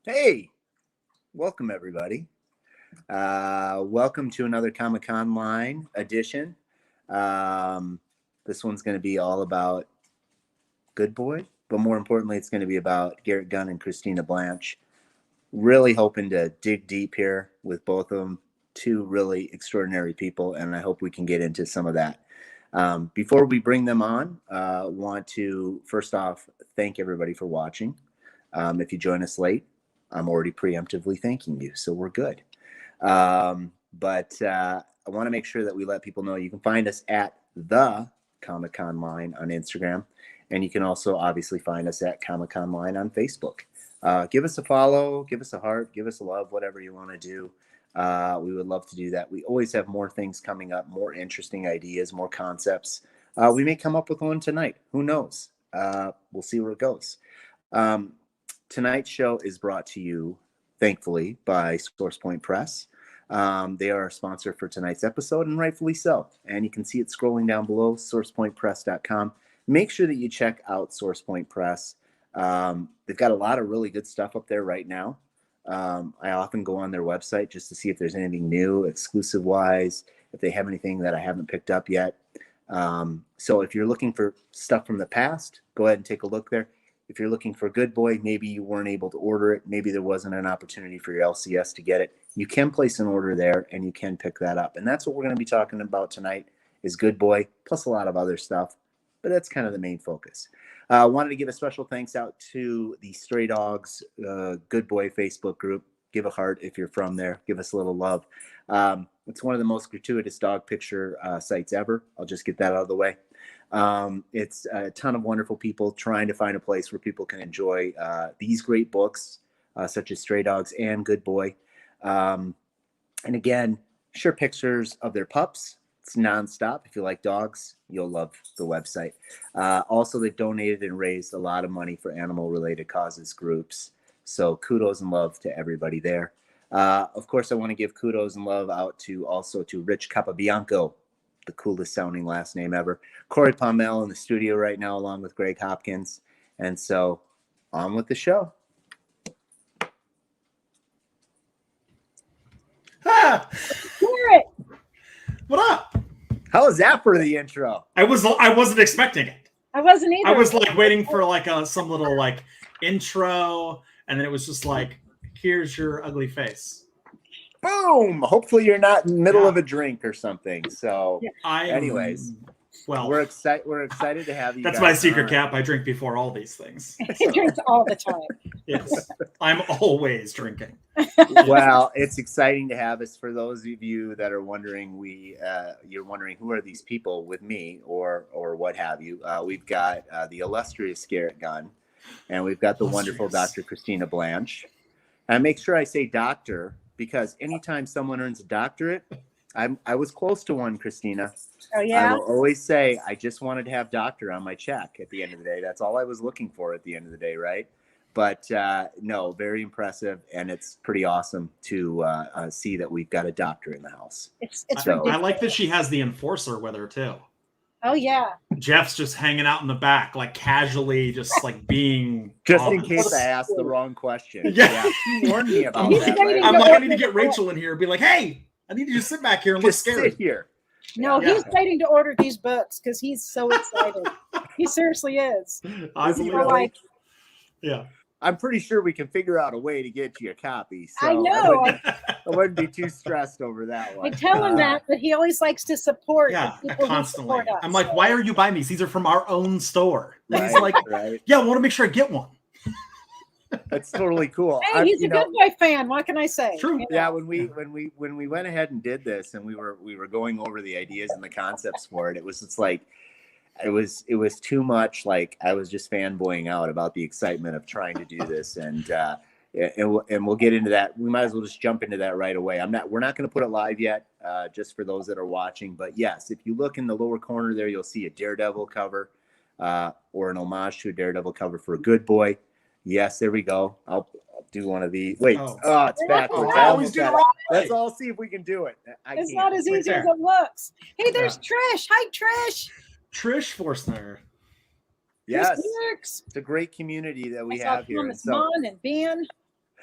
Hey, welcome everybody. Welcome to another Comic Con Line edition. Um, this one's going to be all about Good Boy, but more importantly, it's going to be about Garrett Gunn and Christina Blanch. Really hoping to dig deep here with both of them. Two really extraordinary people, and I hope we can get into some of that. Before we bring them on, want to first off thank everybody for watching. If you join us late, I'm already preemptively thanking you, so we're good. But I want to make sure that we let people know you can find us at the Comic Con Line on Instagram, and you can also obviously find us at Comic Con Line on Facebook. Give us a follow, give us a heart, give us a love, whatever you want to do. We would love to do that. We always have more things coming up, more interesting ideas, more concepts. We may come up with one tonight. Who knows? We'll see where it goes. Tonight's show is brought to you, thankfully, by SourcePoint Press. They are a sponsor for tonight's episode, and rightfully so. And you can see it scrolling down below, sourcepointpress.com. Make sure that you check out SourcePoint Press. They've got a lot of really good stuff up there right now. I often go on their website just to see if there's anything new, exclusive-wise, if they have anything that I haven't picked up yet. So if you're looking for stuff from the past, go ahead and take a look there. If you're looking for Good Boy, maybe you weren't able to order it. Maybe there wasn't an opportunity for your LCS to get it. You can place an order there, and you can pick that up. And that's what we're going to be talking about tonight is Good Boy, plus a lot of other stuff. But that's kind of the main focus. I wanted to give a special thanks out to the Stray Dogs Good Boy Facebook group. Give a heart if you're from there. Give us a little love. It's one of the most gratuitous dog picture sites ever. I'll just get that out of the way. It's a ton of wonderful people trying to find a place where people can enjoy these great books, such as Stray Dogs and Good Boy. And again, share pictures of their pups. It's nonstop. If you like dogs, you'll love the website. Also, they've donated and raised a lot of money for animal-related causes groups. So kudos and love to everybody there. Of course, I want to give kudos and love out to Rich Capabianco, the coolest sounding last name ever. Corey Palmel in the studio right now, along with Greg Hopkins. And so on with the show. Ah, Garrett, what up? How was that for the intro? I wasn't expecting it. I wasn't either. I was like waiting for like some little like intro, and then it was just like, here's your ugly face. Boom! Hopefully you're not in the middle of a drink or something. So, anyways, well, we're excited to have you. That's guys my secret on. cap. I drink before all these things. He drinks all the time. Yes, I'm always drinking. Well, it's exciting to have us. For those of you that are wondering, you're wondering who are these people with me or what have you. We've got the illustrious Garrett Gunn, and we've got the wonderful Dr. Christina Blanch. And I make sure I say doctor because anytime someone earns a doctorate, I was close to one, Christina. Oh yeah. I will always say I just wanted to have doctor on my check at the end of the day. That's all I was looking for at the end of the day, right? But no, very impressive, and it's pretty awesome to see that we've got a doctor in the house. It's So- I like that she has the enforcer with her too. Oh yeah. Jeff's just hanging out in the back, like casually, just like being Just in honest. case I asked the wrong question. Yeah. She warned me about He's that. ready Right? to I'm go like, I up need to to get the Rachel in here and be like, hey, I need you to sit back here and look Just scared. sit here. No, Yeah. he's waiting to order these books because he's so excited. He seriously is. I Is he believe We're it. like, Yeah. I'm pretty sure we can figure out a way to get you a copy. So I know. I wouldn't be too stressed over that I one. tell him that, but he always likes to support Yeah, the people who constantly. support us. I'm like, why are you buying these? These are from our own store. And he's Right, like, right. yeah, I want to make sure I get one. That's totally cool. Hey, he's a good boy fan. What can I say? True. You know? Yeah, when we went ahead and did this, and we were going over the ideas and the concepts for it, it was just like it was too much. Like I was just fanboying out about the excitement of trying to do this, and we'll get into that. We might as well just jump into that right away. We're not going to put it live yet, just for those that are watching. But yes, if you look in the lower corner there, you'll see a Daredevil cover, or an homage to a Daredevil cover for a Good Boy. Yes, there we go. I'll do one of these. Wait, Oh. it's backwards. Oh, I always do the wrong way. Let's all see if we can do it. It's not as easy as it looks. Hey, there's Trish. Hi, Trish. Trish Forstner. Yes, Trish Dirks. it's a great community that we I saw have here. And Thomas so, Mann and Ben.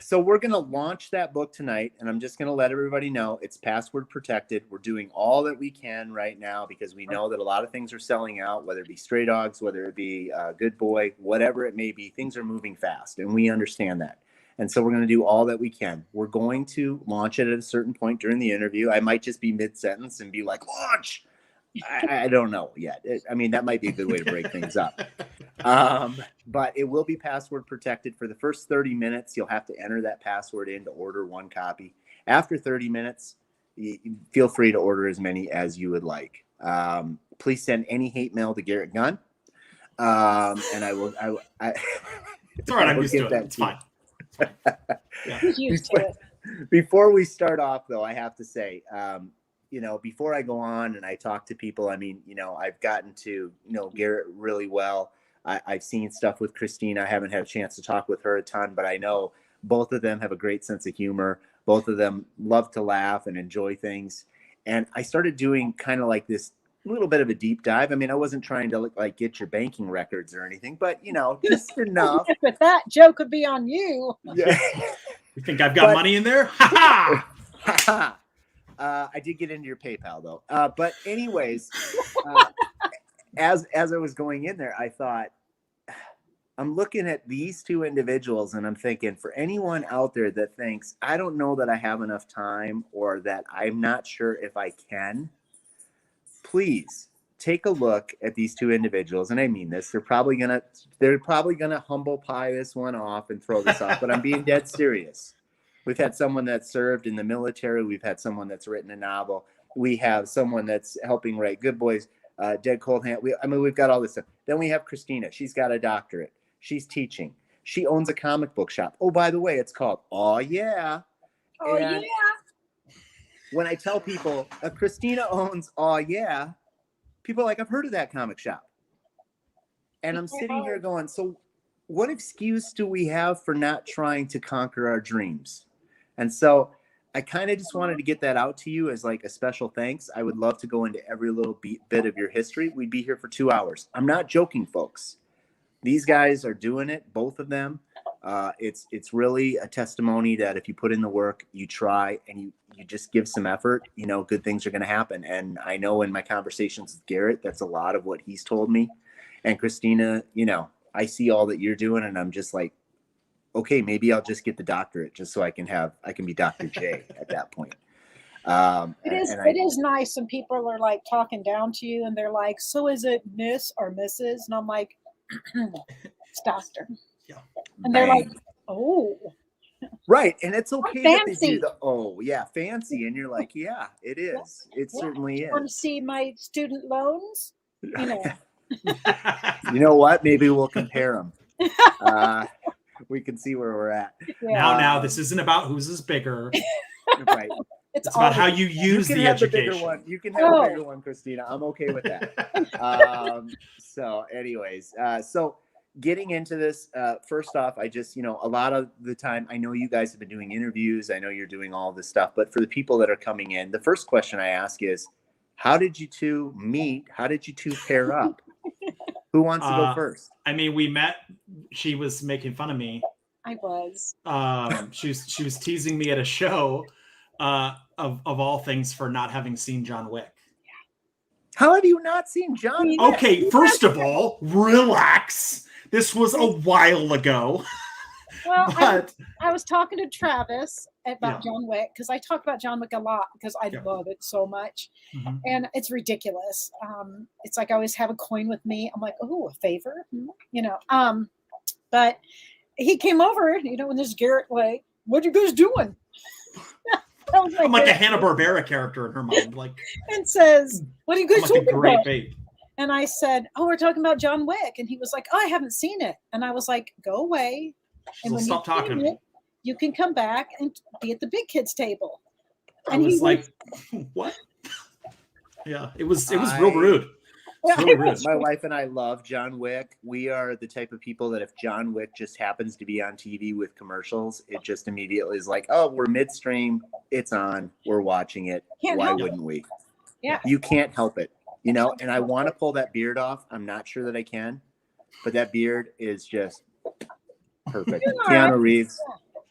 So we're going to launch that book tonight, and I'm just going to let everybody know it's password protected. We're doing all that we can right now because we know that a lot of things are selling out, whether it be Stray Dogs, whether it be Good Boy, whatever it may be. Things are moving fast, and we understand that. And so we're going to do all that we can. We're going to launch it at a certain point during the interview. I might just be mid-sentence and be like, launch. I don't know yet. I mean, that might be a good way to break things up. But it will be password protected for the first 30 minutes. You'll have to enter that password in to order one copy. After 30 minutes, you feel free to order as many as you would like. Please send any hate mail to Garrett Gunn. And I will. It's all right. I'm used to it. It's fine. Yeah. He's used to it. Before we start off, though, I have to say, before I go on and I talk to people, I mean, I've gotten to know Garrett really well. I've seen stuff with Christina. I haven't had a chance to talk with her a ton, but I know both of them have a great sense of humor. Both of them love to laugh and enjoy things. And I started doing kind of like this little bit of a deep dive. I mean, I wasn't trying to get your banking records or anything, but just enough. But that joke would be on you. Yeah. You think I've got money in there? Ha ha! I did get into your PayPal though. But anyways, as I was going in there, I thought, I'm looking at these two individuals and I'm thinking, for anyone out there that thinks, I don't know that I have enough time or that I'm not sure if I can, please take a look at these two individuals. And I mean this, they're probably gonna humble pie this one off and throw this off, but I'm being dead serious. We've had someone that's served in the military. We've had someone that's written a novel. We have someone that's helping write Good Boys, Dead Cold Hand. We've got all this stuff. Then we have Christina. She's got a doctorate. She's teaching. She owns a comic book shop. Oh, by the way, it's called Oh Yeah. Oh, and yeah. When I tell people Christina owns Oh Yeah, people are like, I've heard of that comic shop. And I'm sitting here going, so what excuse do we have for not trying to conquer our dreams? And so I kind of just wanted to get that out to you as like a special thanks. I would love to go into every little bit of your history. We'd be here for 2 hours. I'm not joking, folks. These guys are doing it, both of them. It's really a testimony that if you put in the work, you try, and you just give some effort, good things are going to happen. And I know in my conversations with Garrett, that's a lot of what he's told me. And Christina, I see all that you're doing, and I'm just like, okay, maybe I'll just get the doctorate just so I can be Dr. J at that point. It is nice when people are like talking down to you and they're like, so is it Miss or Mrs.? And I'm like, it's Doctor. Yeah. And they're like, oh. Right. And it's okay that they do the, oh, yeah, fancy. And you're like, yeah, it is. It certainly is. Want to see my student loans? You know what? Maybe we'll compare them. We can see where we're at. Yeah. Now, this isn't about whose is bigger. Right. It's about how you use the education. You can have a bigger one, Christina. I'm okay with that. So anyways, so getting into this, first off, I just, a lot of the time, I know you guys have been doing interviews. I know you're doing all this stuff, but for the people that are coming in, the first question I ask is, how did you two meet? How did you two pair up? Who wants to go first? I mean, we met. She was making fun of me. I was. She was teasing me at a show of all things for not having seen John Wick. How have you not seen John Wick? Okay, first of all, relax. This was a while ago. Well, I was talking to Travis about John Wick because I talk about John Wick a lot because I love it so much. Mm-hmm. And it's ridiculous. It's like I always have a coin with me. I'm like, oh, a favor, but he came over, when there's Garrett, like, what are you guys doing? I'm like a Hanna-Barbera character in her mind, like, and says, what are you guys talking about? Bait. And I said, oh, we're talking about John Wick. And he was like, oh, I haven't seen it. And I was like, go away. And when stop talking to me. You can come back and be at the big kids table. And he was like, what? Yeah, it was real rude. Really rude. My wife and I love John Wick. We are the type of people that if John Wick just happens to be on TV with commercials, it just immediately is like, oh, we're midstream. It's on. We're watching it. Why wouldn't we? Yeah. You can't help it. And I want to pull that beard off. I'm not sure that I can, but that beard is just perfect. Keanu Reeves.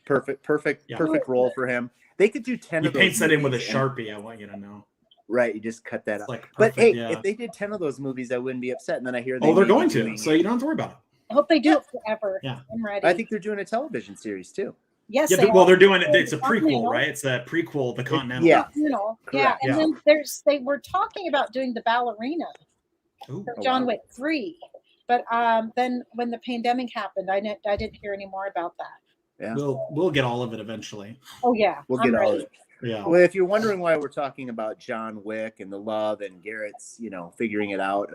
perfect role for him. They could do 10 He of those. Paints that in with a Sharpie, I want you to know. Right, you just cut that It's out. like but perfect, hey, if they did 10 of those movies, I wouldn't be upset. And then I hear they're going to, so you don't have to worry about it. I hope they do it forever. Yeah. I'm ready. I think they're doing a television series too. Yes, Yeah, they're doing it. It's a prequel, right? It's a prequel, The Continental. Yeah. Yeah, and then they were talking about doing the ballerina for John Wick 3. But then when the pandemic happened, I didn't hear any more about that. Yeah. We'll get all of it eventually. Oh yeah. We'll get all of it. Yeah. Well, if you're wondering why we're talking about John Wick and the love and Garrett's, figuring it out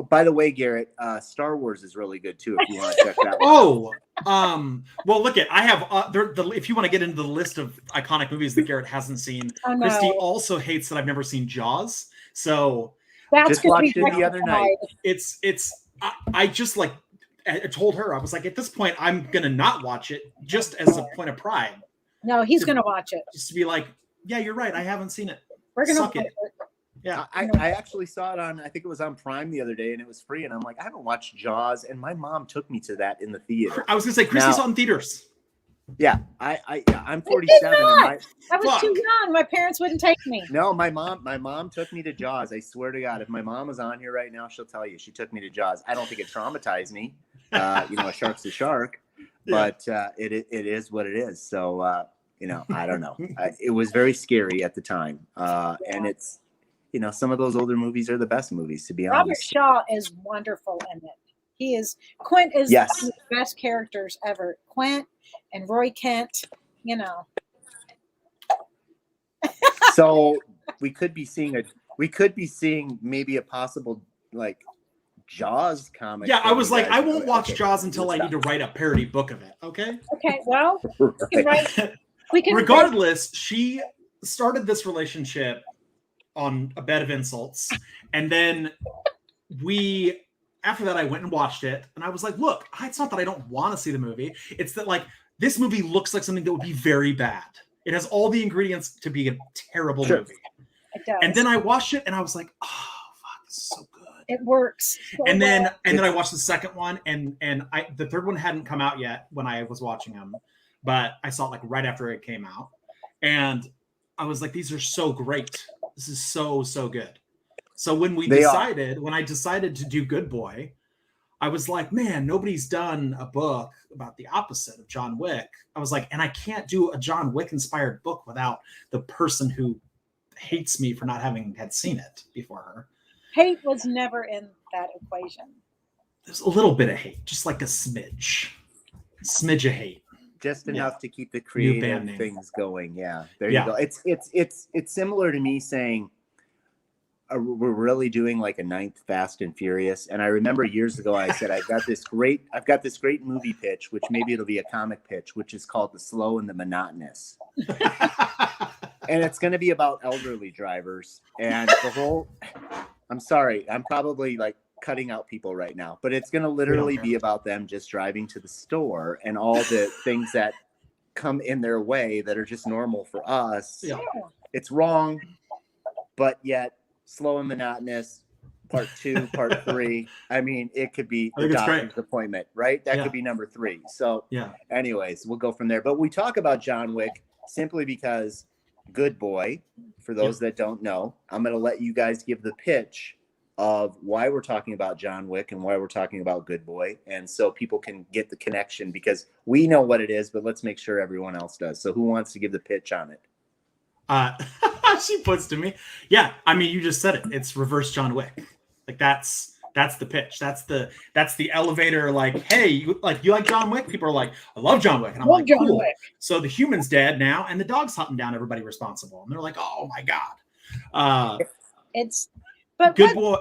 by the way, Garrett, Star Wars is really good too. If you want to check that out. Well, look I have if you want to get into the list of iconic movies that Garrett hasn't seen, Christy also hates that I've never seen Jaws. So that's just watched it the other night. I just like I told her, I was like, at this point, I'm gonna not watch it just as a point of pride. No, he's gonna watch it. Just to be like, yeah, you're right. I haven't seen it. We're gonna suck it. Yeah, I actually saw it on. I think it was on Prime the other day, and it was free. And I'm like, I haven't watched Jaws, and my mom took me to that in the theater. I was gonna say, Christy saw it in theaters. Yeah, I'm 47. I was too young. My parents wouldn't take me. No, my mom took me to Jaws. I swear to God, if my mom was on here right now, she'll tell you she took me to Jaws. I don't think it traumatized me. A shark's a shark, but it is what it is. So I don't know. It was very scary at the time, and it's some of those older movies are the best movies, to be honest. Robert Shaw is wonderful in it. Quint is one of the best characters ever. Quint and Roy Kent, So we could be seeing maybe a possible Jaws comic. Yeah, I was like, I won't watch Jaws until I need to write a parody book of it. Okay. Okay. Well, we can Regardless, she started this relationship on a bed of insults, and then after that, I went and watched it, and I was like, look, it's not that I don't want to see the movie. It's that this movie looks like something that would be very bad. It has all the ingredients to be a terrible movie. It does. And then I watched it, and I was like, oh, fuck, this is so good. It works. So and then I watched the second one, and the third one hadn't come out yet when I was watching them, but I saw it right after it came out, and I was like, these are so great. This is so good. So when I decided to do Good Boy, I was like, man, nobody's done a book about the opposite of John Wick. I was like, and I can't do a John Wick inspired book without the person who hates me for not having had seen it before her. Hate was never in that equation. There's a little bit of hate, just like a smidge of hate. Just enough to keep the creative things going. Yeah, there you go. It's similar to me saying we're really doing a 9th Fast and Furious. And I remember years ago I said I've got this great movie pitch, which maybe it'll be a comic pitch, which is called The Slow and the Monotonous. And it's going to be about elderly drivers and the whole. I'm sorry, I'm probably cutting out people right now, but it's going to literally be about them just driving to the store and all the things that come in their way that are just normal for us. Yeah. It's wrong, but yet slow and monotonous. Part 2, part 3. I mean, it could be the doctor's appointment, right? That could be number 3. So anyways, we'll go from there. But we talk about John Wick simply because Good Boy, for those that don't know, I'm going to let you guys give the pitch of why we're talking about John Wick and why we're talking about Good Boy. And so people can get the connection because we know what it is, but let's make sure everyone else does. So who wants to give the pitch on it? She puts to me. Yeah. I mean, you just said it. It's reverse John Wick. That's the pitch. That's the elevator. Hey, you like John Wick? People are like, I love John Wick. And I'm like, cool. So the human's dead now, and the dog's hunting down everybody responsible. And they're like, oh my God. But Good Boy.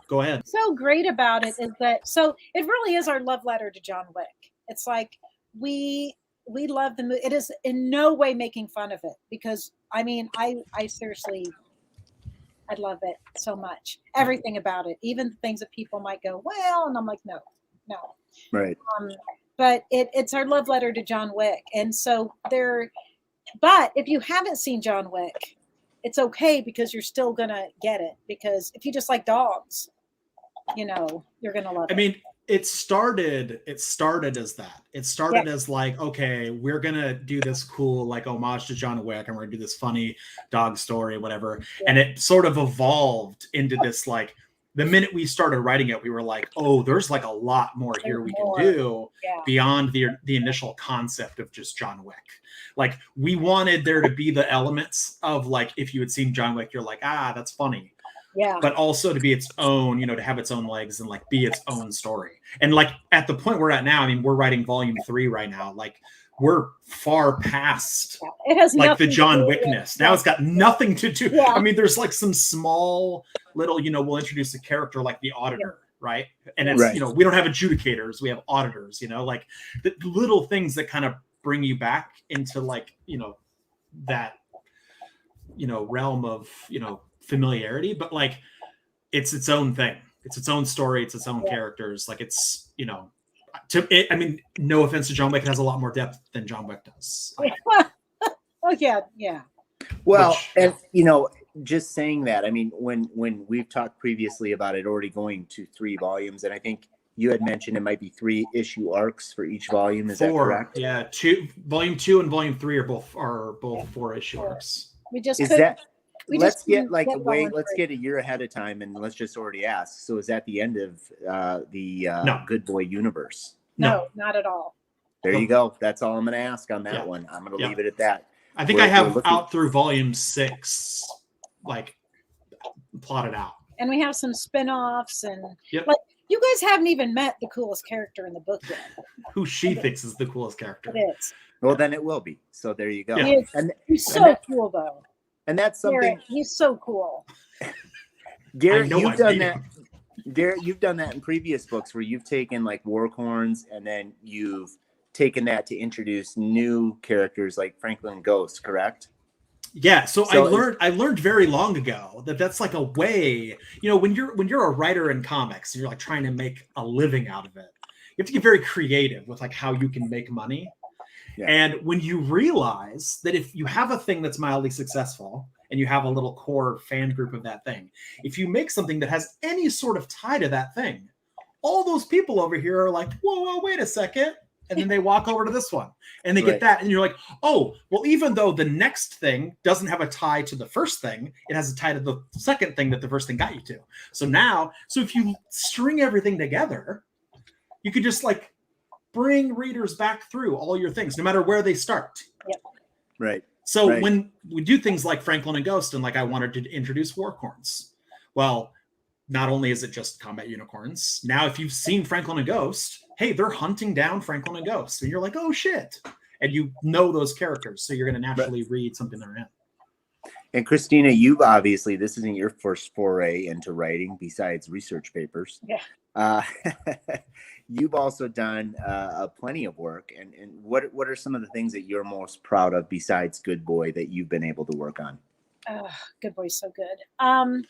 Go ahead. So great about it is that it really is our love letter to John Wick. It's we love the movie. It is in no way making fun of it because I seriously, I love it so much. Everything about it, even things that people might go, well, and I'm like, no. Right. But it's our love letter to John Wick. And so but if you haven't seen John Wick, it's okay because you're still going to get it. Because if you just like dogs, you're going to love it. I mean, it started as that. It started as like, okay, we're gonna do this cool like homage to John Wick, and we're gonna do this funny dog story, whatever. And it sort of evolved into this like, the minute we started writing it, we were like, oh, there's like a lot more here we can do beyond the initial concept of just John Wick. Like, we wanted there to be the elements of like, if you had seen John Wick, you're like, ah, that's funny. Yeah. But also to be its own, you know, to have its own legs and like be its own story. And like at the point we're at now, I mean, we're writing volume 3 right now. Like, we're far past it has like the John Wickness. Now it's got nothing to do. I mean, there's like some small little, you know, we'll introduce a character like the auditor, right? And it's, you know, we don't have adjudicators, we have auditors, you know, like the little things that kind of bring you back into like, you know, that, you know, realm of, you know, familiarity. But like, it's its own thing. It's its own story. It's its own characters. Like, it's, you know, I mean, no offense to John Wick, it has a lot more depth than John Wick does. Oh yeah. Well, and you know, just saying that, I mean, when we've talked previously about it already going to 3 volumes, and I think you had mentioned it might be 3 issue arcs for each volume. Is 4, that correct? Yeah, volume 2 and volume 3 are both 4 issue arcs. We just let's get a year ahead of time, and let's just already ask. So is that the end of the Good Boy universe? No, not at all. There you go. That's all I'm going to ask on that one. I'm going to leave it at that. I think I have out through volume 6, like, plotted out. And we have some spin-offs, and like, you guys haven't even met the coolest character in the book yet. Who she thinks is the coolest character. It is. Well, then it will be. So there you go. Yeah. He's so cool, though. And that's something. Garrett, he's so cool. Garrett, you've done that. Garrett, you've done that in previous books where you've taken like Warcorns, and then you've taken that to introduce new characters like Franklin Ghost, correct? Yeah. So I learned very long ago that that's like a way, you know, when you're a writer in comics and you're like trying to make a living out of it, you have to get very creative with like how you can make money. Yeah. And when you realize that if you have a thing that's mildly successful and you have a little core fan group of that thing, if you make something that has any sort of tie to that thing, all those people over here are like, whoa, wait a second. And then they walk over to this one and they get that. And you're like, oh, well, even though the next thing doesn't have a tie to the first thing, it has a tie to the second thing that the first thing got you to. So if you string everything together, you could just like bring readers back through all your things, no matter where they start. Yep. Right. So when we do things like Franklin and Ghost, and like I wanted to introduce Warcorns, well, not only is it just combat unicorns, now if you've seen Franklin and Ghost, hey, they're hunting down Franklin and Ghost. And you're like, oh, shit. And you know those characters. So you're going to naturally read something they're in. And Christina, you've obviously, this isn't your first foray into writing besides research papers. Yeah. You've also done plenty of work. And what are some of the things that you're most proud of besides Good Boy that you've been able to work on? Good Boy's so good.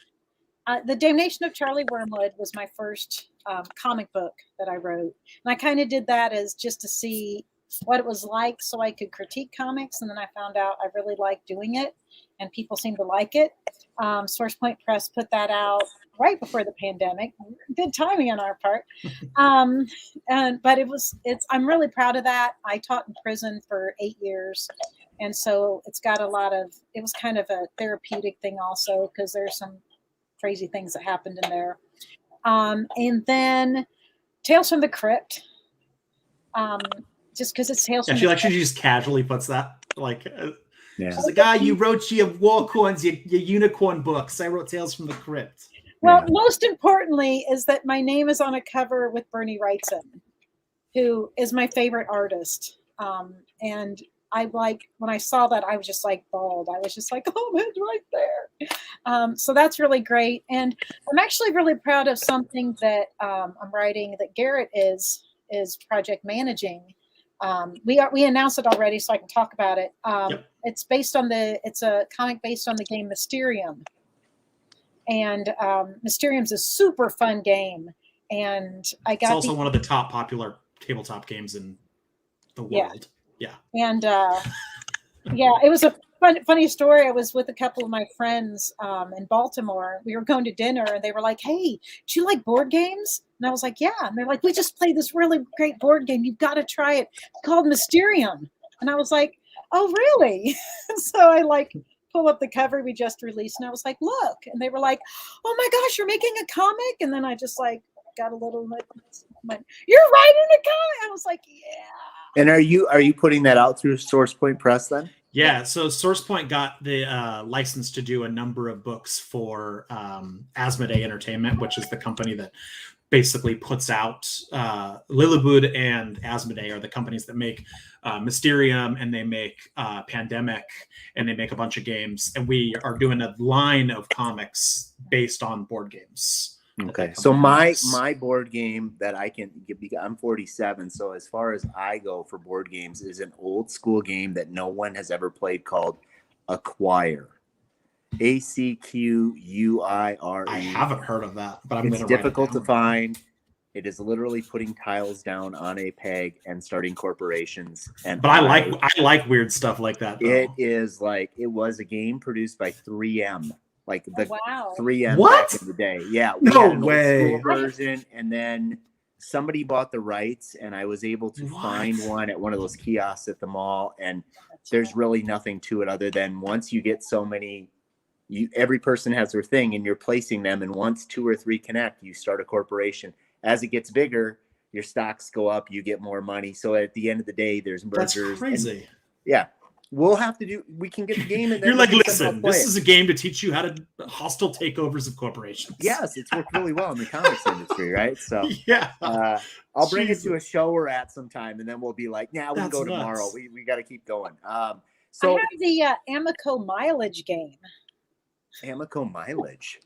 The Damnation of Charlie Wormwood was my first comic book that I wrote. And I kind of did that as just to see what it was like so I could critique comics. And then I found out I really liked doing it and people seemed to like it. Source Point Press put that out right before the pandemic. Good timing on our part. But I'm really proud of that. I taught in prison for 8 years. And so it was kind of a therapeutic thing also, because there's some crazy things that happened in there. And then Tales from the Crypt. Just because it's Tales from the Crypt. She just casually puts that like she's like, you wrote your Warcorns, your unicorn books. I wrote Tales from the Crypt. Well, most importantly is that my name is on a cover with Bernie Wrightson, who is my favorite artist. And when I saw that, I was just like bawled. I was just like, oh, it's right there. So that's really great. And I'm actually really proud of something that I'm writing that Garrett is project managing. We announced it already, so I can talk about it. It's a comic based on the game Mysterium. And Mysterium's a super fun game. And it's also one of the top popular tabletop games in the world. Yeah. And it was a funny story. I was with a couple of my friends in Baltimore. We were going to dinner, and they were like, "Hey, do you like board games?" And I was like, "Yeah." And they're like, "We just played this really great board game. You've got to try it. It's called Mysterium." And I was like, "Oh, really?" So I like pull up the cover we just released, and I was like, "Look." And they were like, "Oh my gosh, you're making a comic?" And then I just like got a little like, "You're writing a comic?" I was like, "Yeah." And are you putting that out through Source Point Press then? Yeah, so SourcePoint got the license to do a number of books for Asmodee Entertainment, which is the company that basically puts out Lillibud and Asmodee are the companies that make Mysterium, and they make Pandemic, and they make a bunch of games. And we are doing a line of comics based on board games. Okay, so my board game that I can get, I'm 47, so as far as I go for board games, is an old school game that no one has ever played called Acquire. ACQUIRE. I haven't heard of that, but it's difficult to find. It is literally putting tiles down on a peg and starting corporations. But I like weird stuff like that, though. It is like, it was a game produced by 3M. Like the 3M what? back in the day. Yeah. No way. Old school version, and then somebody bought the rights, and I was able to find one at one of those kiosks at the mall. And there's really nothing to it other than once you get so many, every person has their thing, and you're placing them. And once 2 or 3 connect, you start a corporation. As it gets bigger, your stocks go up, you get more money. So at the end of the day, there's mergers. That's crazy. Yeah. We'll have to we can get the game. And then you're like, listen, this is a game to teach you how to hostile takeovers of corporations. Yes, it's worked really well in the comics industry, right? So yeah, I'll bring it to a show we're at sometime, and then we'll be like, "Now we can go tomorrow. We got to keep going." So I have the Amico Mileage game. Amico Mileage.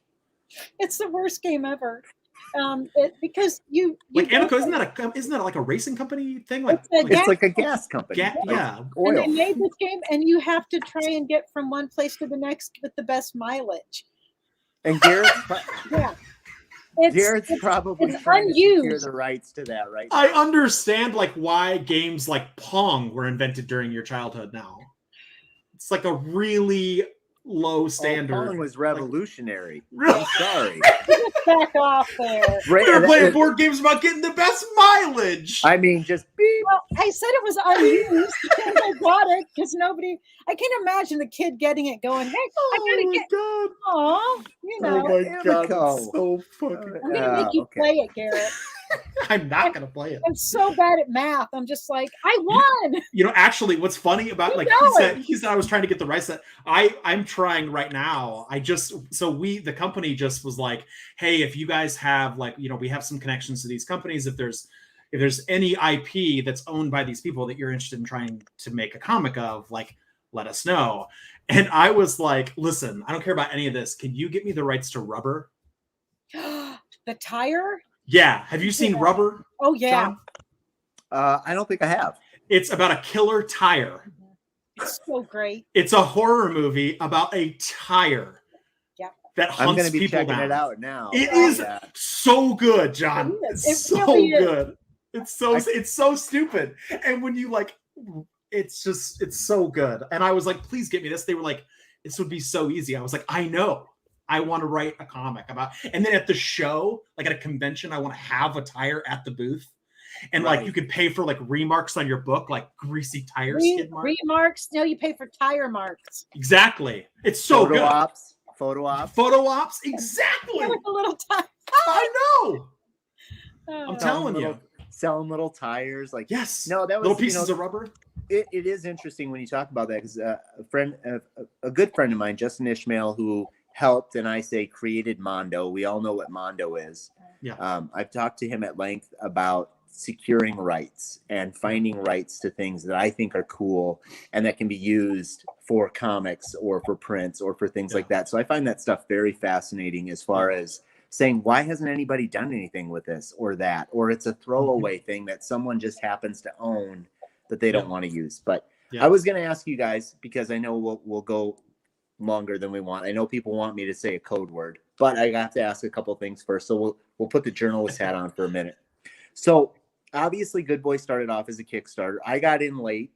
It's the worst game ever. Because you like Amico, isn't that like a racing company thing? Like it's like a gas company. Yeah, oil. And they made this game, and you have to try and get from one place to the next with the best mileage. And Garrett, Garrett's probably trying to secure the rights to that, right? I understand like why games like Pong were invented during your childhood. Now it's like a really low standard. Pong was revolutionary. I'm sorry. Back off there. We were playing board games about getting the best mileage. I mean, just beep. Well, I said it was unused, and I bought it because nobody. I can't imagine the kid getting it, going, "Hey, I gotta get." God. Aw, you know. Oh my God, that's so fucking. I'm gonna make you play it, Garrett. I'm not gonna play it. I'm so bad at math. I'm just like, I won. You know, actually, what's funny about like he said I was trying to get the rights that I'm trying right now. The company just was like, hey, if you guys have like, we have some connections to these companies. If there's any IP that's owned by these people that you're interested in trying to make a comic of, like, let us know. And I was like, listen, I don't care about any of this. Can you get me the rights to Rubber? The tire? Yeah. Have you seen Rubber? Oh, yeah. John? I don't think I have. It's about a killer tire. It's so great. It's a horror movie about a tire. Yeah. That hunts people down. I'm going to be checking it out now. It is so good, John. It's so good. It's so stupid. And when you like, it's so good. And I was like, please get me this. They were like, this would be so easy. I was like, I know. I want to write a comic about, and then at the show, like at a convention, I want to have a tire at the booth. And like you could pay for like remarks on your book, like greasy tire skid marks. Remarks? No, you pay for tire marks. Exactly. It's so good. Photo ops. Exactly. With a little tire. I know. I'm telling you. Selling little tires, like yes. No, that was little pieces of rubber. It is interesting when you talk about that, because a good friend of mine, Justin Ishmael, who helped, and I say created Mondo. We all know what Mondo is. Yeah. I've talked to him at length about securing rights and finding rights to things that I think are cool and that can be used for comics or for prints or for things like that. So I find that stuff very fascinating as far as saying, why hasn't anybody done anything with this or that? Or it's a throwaway thing that someone just happens to own that they don't want to use. But I was going to ask you guys, because I know we'll go longer than we want. I know people want me to say a code word, but I have to ask a couple things first. So we'll put the journalist hat on for a minute. So obviously Good Boy started off as a Kickstarter. I got in late.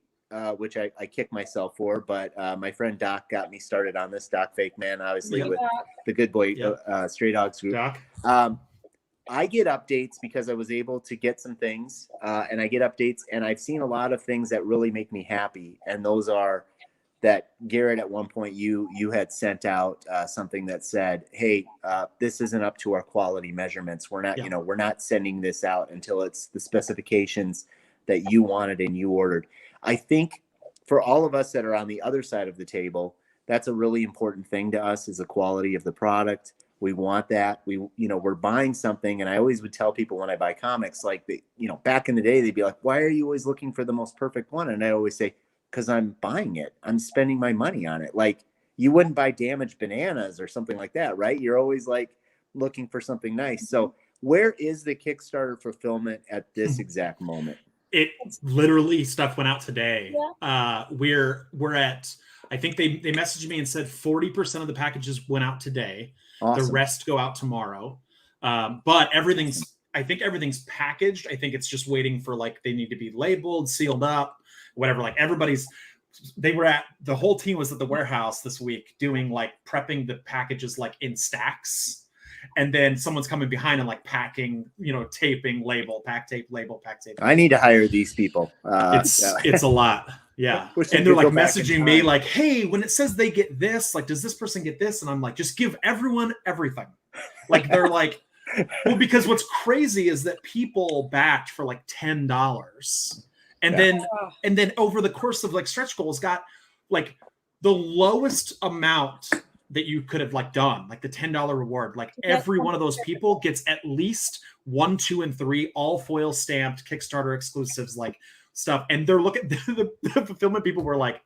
which I kick myself for, but my friend Doc got me started on this. Doc Fake Man, obviously, with the Good Boy Stray Dogs group. Doc. I get updates because I was able to get some things, and I get updates, and I've seen a lot of things that really make me happy, and those are that Garrett, at one point you had sent out something that said, hey, this isn't up to our quality measurements. We're not, we're not sending this out until it's the specifications that you wanted and you ordered. I think for all of us that are on the other side of the table, that's a really important thing to us, is the quality of the product. We want that. We're buying something. And I always would tell people when I buy comics, like, back in the day, they'd be like, why are you always looking for the most perfect one? And I always say, because I'm buying it. I'm spending my money on it. Like, you wouldn't buy damaged bananas or something like that, right? You're always like looking for something nice. So where is the Kickstarter fulfillment at this exact moment? It literally, stuff went out today. We're at, I think they messaged me and said 40% of the packages went out today. Awesome. The rest go out tomorrow. But I think everything's packaged. I think it's just waiting for, like, they need to be labeled, sealed up, whatever. Like, the whole team was at the warehouse this week doing, like, prepping the packages, like, in stacks. And then someone's coming behind and, like, packing, taping, label, pack tape, label, pack tape. I need to hire these people. It's a lot. Yeah. And they're like messaging me like, hey, when it says they get this, like, does this person get this? And I'm like, just give everyone everything. Like, they're like, well, because what's crazy is that people backed for like $10. And then over the course of, like, stretch goals got, like, the lowest amount that you could have, like, done, like the $10 reward. Like, every one of those people gets at least 1, 2, and 3 all foil stamped Kickstarter exclusives, like, stuff. And they're looking, the fulfillment people were like,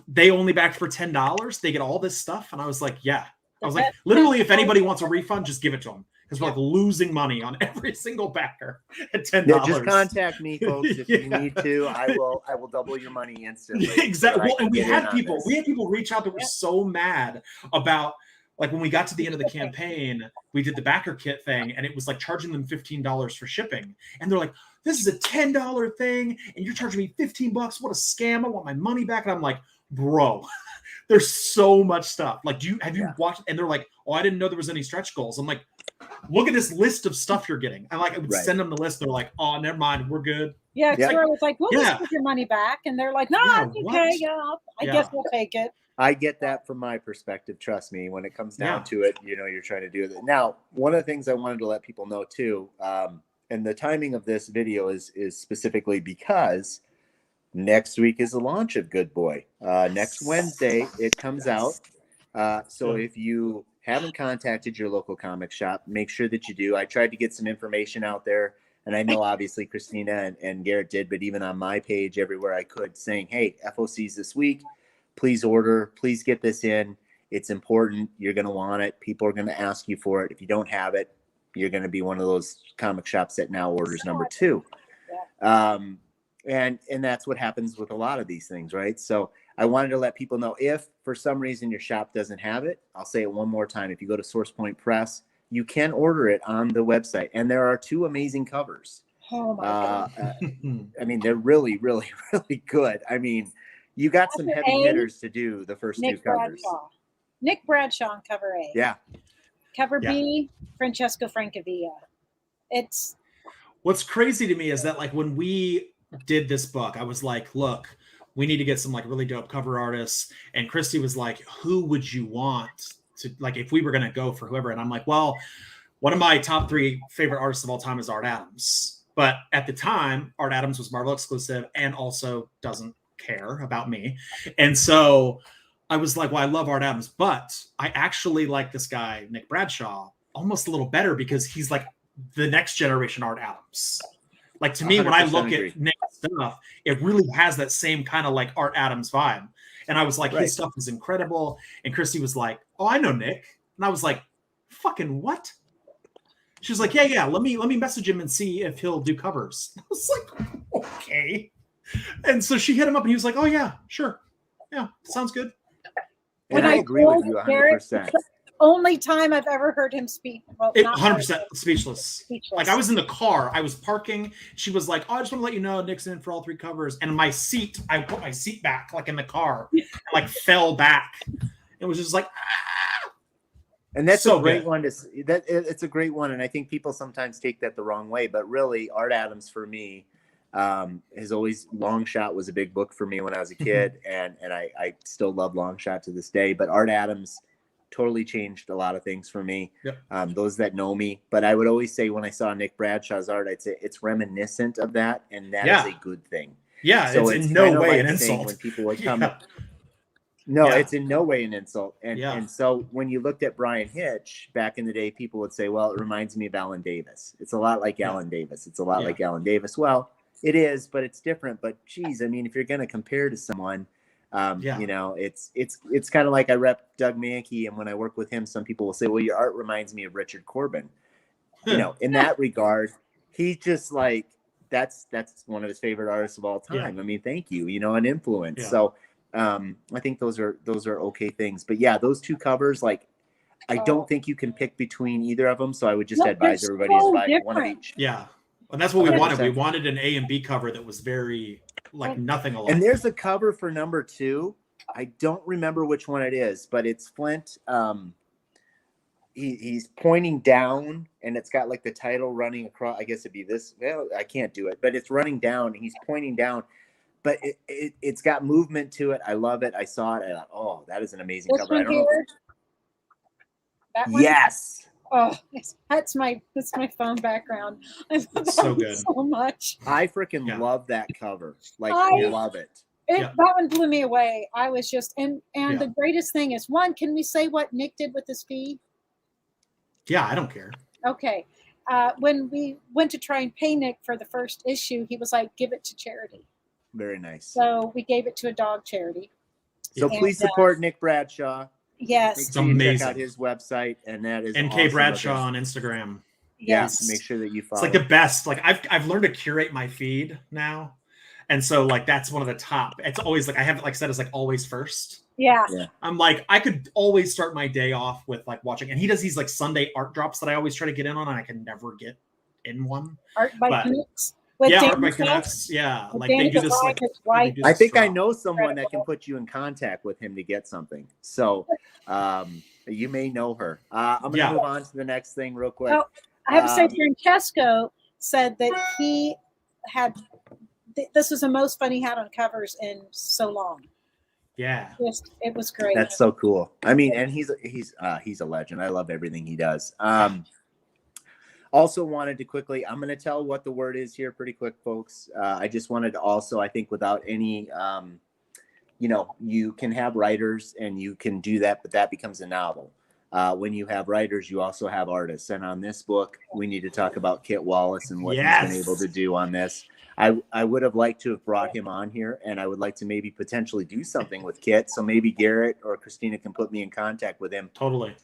they only backed for $10. They get all this stuff. And I was like, yeah. I was like, literally, if anybody wants a refund, just give it to them. Because we're, like, losing money on every single backer at $10. Yeah, just contact me, folks, if you need to. I will double your money instantly. Exactly. Well, and we had people reach out that were so mad about, like, when we got to the end of the campaign, we did the backer kit thing, and it was like charging them $15 for shipping. And they're like, this is a $10 thing, and you're charging me $15. What a scam. I want my money back. And I'm like, bro, there's so much stuff. Like, have you watched? And they're like, oh, I didn't know there was any stretch goals. I'm like, look at this list of stuff you're getting. And, like, I would send them the list. They're like, oh, never mind, we're good. Yeah, because I was like, well, just give your money back. And they're like, no, it's okay. Yeah, I guess we'll take it. I get that from my perspective. Trust me, when it comes down to it, you're trying to do it. Now, one of the things I wanted to let people know too, and the timing of this video is specifically because next week is the launch of Good Boy. Next Wednesday, it comes out. So if you haven't contacted your local comic shop, make sure that you do. I tried to get some information out there, and I know obviously Christina and Garrett did, but even on my page, everywhere I could, saying, hey, FOC's this week. Please order. Please get this in. It's important. You're going to want it. People are going to ask you for it. If you don't have it, you're going to be one of those comic shops that now orders number 2. And that's what happens with a lot of these things, right? So I wanted to let people know, if for some reason your shop doesn't have it, I'll say it one more time. If you go to Source Point Press, you can order it on the website. And there are 2 amazing covers. Oh my God. I mean, they're really, really, really good. I mean, you got some heavy hitters to do the first 2 covers. Nick Bradshaw on cover A. Yeah. Cover B, Francesco Francavilla. It's what's crazy to me is that, like, when we did this book, I was like, look, we need to get some, like, really dope cover artists. And Christy was like, who would you want to, like, if we were going to go for whoever? And I'm like, well, one of my top 3 favorite artists of all time is Art Adams. But at the time, Art Adams was Marvel exclusive and also doesn't care about me. And so I was like, well, I love Art Adams, but I actually like this guy, Nick Bradshaw, almost a little better because he's like the next generation Art Adams. Like, to me, when I look at Nick's stuff, it really has that same kind of, like, Art Adams vibe. And I was like, his stuff is incredible. And Christy was like, oh, I know Nick. And I was like, fucking what? She was like, yeah, let me message him and see if he'll do covers. I was like, okay. And so she hit him up and he was like, oh yeah, sure. Yeah, sounds good. And I agree with you 100%. only time I've ever heard him speak. Well, 100% speechless. Speechless. Like I was in the car, I was parking. She was like, "Oh, I just want to let you know Nick's in for all 3 covers." And my seat, I put my seat back like in the car, and like fell back. It was just like, ah! And that's So a great good. one to that. It's a great one, and I think people sometimes take that the wrong way. But really, Art Adams for me has always Long Shot was a big book for me when I was a kid, and I still love Long Shot to this day. But Art Adams totally changed a lot of things for me. Yep. Those that know me, but I would always say when I saw Nick Bradshaw's art, I'd say it's reminiscent of that, and that is a good thing. Yeah, So it's in no way like an insult. when people would come up. No, it's in no way an insult. And so when you looked at Brian Hitch back in the day, people would say, well, it reminds me of Alan Davis. It's a lot like Alan Davis. It's a lot like Alan Davis. Well, it is, but it's different. But geez, I mean, if you're going to compare to someone, you know, it's kind of like I rep Doug Mankey, and when I work with him, some people will say, well, your art reminds me of Richard Corbin. You know, in that regard, he's just like, that's one of his favorite artists of all time. I mean, thank you, you know, an influence. So I think those are okay things. But yeah, those 2 covers, like, I don't think you can pick between either of them. So I would just advise everybody to buy one of each. Yeah. And that's what we 100%. wanted. We wanted an A and B cover that was very like nothing alike. And there's a cover for number 2. I don't remember which one it is, but it's Flint. He's pointing down, and it's got like the title running across. I guess it'd be this. Well, I can't do it, but it's running down. And he's pointing down, but it's got movement to it. I love it. I saw it. I thought, oh, that is an amazing cover. I don't know. That one? Yes. Oh, that's my phone background. I love that so good. so much. I freaking love that cover. Like, I love it. That one blew me away. I was just and the greatest thing is, one, can we say what Nick did with his fee? Yeah, I don't care. Okay. When we went to try and pay Nick for the first issue, he was like, give it to charity. Very nice. So we gave it to a dog charity. So please support Nick Bradshaw. Yes. It's amazing. Check out his website, and that is NK awesome. Bradshaw on Instagram. Yes. Make sure that you follow. It's like the best. Like I've learned to curate my feed now. And so like that's one of the top. It's always like I have it like set as like always first. Yeah. I'm like, I could always start my day off with like watching, and he does these like Sunday art drops that I always try to get in on, and I can never get in one. Art by Canucks. Art by Canucks. Yeah. Like they do this like I think I know someone that can put you in contact with him to get something. So you may know her. I'm gonna move on to the next thing real quick. Oh, I have to say, Francesco said that he had this was the most fun he had on covers in so long. Yeah, it was great. That's so cool. I mean, and he's a legend. I love everything he does. Also wanted to quickly, I'm going to tell what the word is here pretty quick, folks. I just wanted to also, I think without any, you know, you can have writers and you can do that, but that becomes a novel. When you have writers, you also have artists. And on this book, we need to talk about Kit Wallace and what he's been able to do on this. I would have liked to have brought him on here, and I would like to maybe potentially do something with Kit. So maybe Garrett or Christina can put me in contact with him. Totally.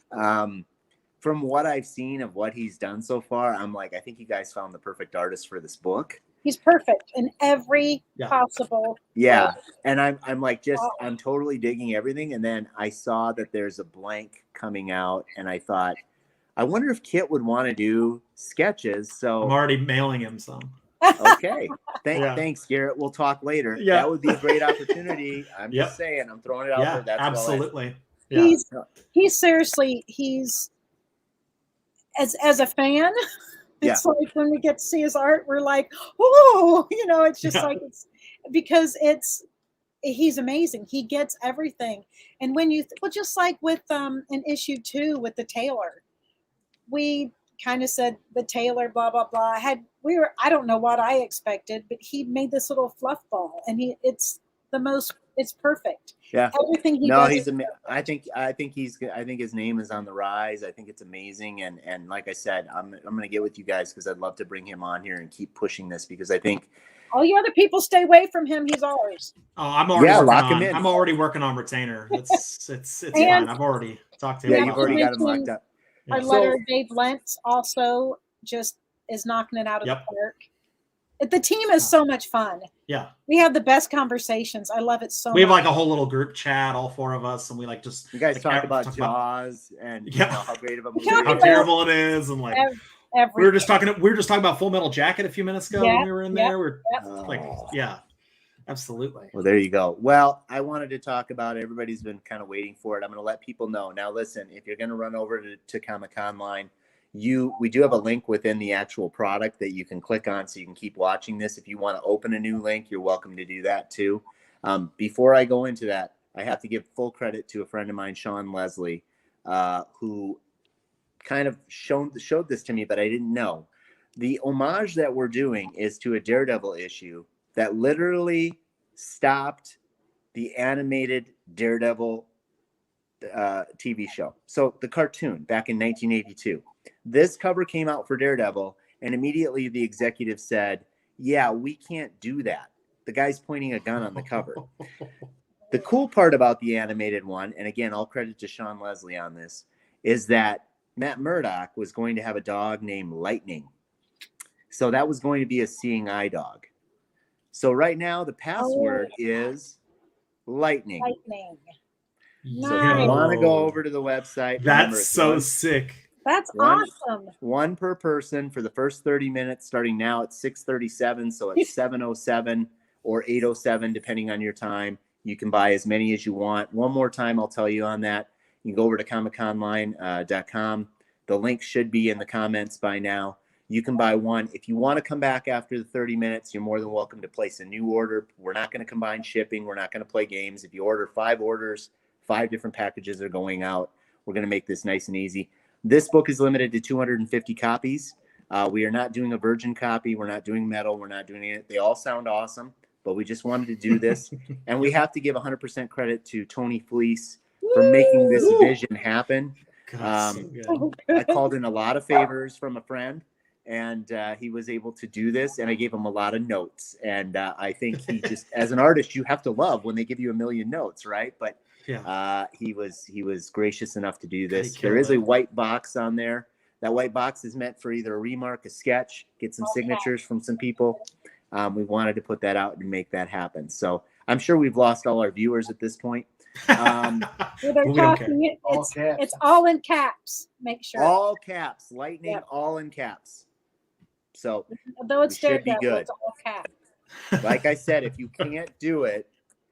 From what I've seen of what he's done so far, I'm like, I think you guys found the perfect artist for this book. He's perfect in every possible way. And I'm like, I'm totally digging everything. And then I saw that there's a blank coming out, and I thought, I wonder if Kit would want to do sketches. So I'm already mailing him some. Okay. Thanks, Garrett. We'll talk later. Yeah. That would be a great opportunity. I'm just saying, I'm throwing it out there. That's absolutely. He's seriously, as a fan, it's like when we get to see his art, we're like, oh, you know, it's just like, it's because he's amazing. He gets everything. And when just like with in issue 2 with the tailor, we kind of said the tailor, blah, blah, blah. I don't know what I expected, but he made this little fluff ball, and it's perfect. Yeah. Everything he does. I think his name is on the rise. I think it's amazing. And like I said, I'm going to get with you guys because I'd love to bring him on here and keep pushing this, because I think all you other people stay away from him. He's ours. Oh, I'm already working on retainer. It's fine. I've already talked to him. Yeah, you've already got him locked up. Our letter, Dave Lentz also just is knocking it out of the park. The team is so much fun. Yeah. We have the best conversations. I love it so much. We have like a whole little group chat, all four of us, and we like just You guys like, talk about Jaws and you know, how great of a movie how terrible it is, and like we were just talking about Full Metal Jacket a few minutes ago when we were in there. We're like, absolutely. Well, there you go. Well, I wanted to talk about it. Everybody's been kind of waiting for it. I'm going to let people know. Now, listen, if you're going to run over to Comic-Con Line, we do have a link within the actual product that you can click on so you can keep watching this. If you want to open a new link, you're welcome to do that too. Before I go into that, I have to give full credit to a friend of mine, Sean Leslie, who kind of showed this to me, but I didn't know. The homage that we're doing is to a Daredevil issue that literally stopped the animated Daredevil TV show. So the cartoon back in 1982. This cover came out for Daredevil, and immediately the executive said, yeah, we can't do that. The guy's pointing a gun on the cover. The cool part about the animated one, and again, all credit to Sean Leslie on this, is that Matt Murdock was going to have a dog named Lightning. So that was going to be a seeing eye dog. So right now the password is Lightning. Lightning. So if you want to go over to the website, that's so sick. That's awesome. One per person for the first 30 minutes, starting now at 6:37. So it's 7:07 or 8:07, depending on your time. You can buy as many as you want. One more time, I'll tell you on that. You can go over to comicconline.com. The link should be in the comments by now. You can buy one. If you want to come back after the 30 minutes, you're more than welcome to place a new order. We're not going to combine shipping. We're not going to play games. If you order 5 orders, 5 different packages are going out. We're going to make this nice and easy. This book is limited to 250 copies. We are not doing a virgin copy. We're not doing metal. We're not doing it. They all sound awesome, but we just wanted to do this. And we have to give 100% credit to Tony Fleece for making this vision happen. So I called in a lot of favors from a friend, and he was able to do this, and I gave him a lot of notes. And I think he just, as an artist, you have to love when they give you a million notes, right? But he was gracious enough to do this. There is a white box on there. That white box is meant for either a remark, a sketch, get some signatures from some people. We wanted to put that out and make that happen. So I'm sure we've lost all our viewers at this point. They're talking, it's all in caps. Make sure. All caps. Lightning, all in caps. So though it's should be good. It's all caps. Like I said, if you can't do it,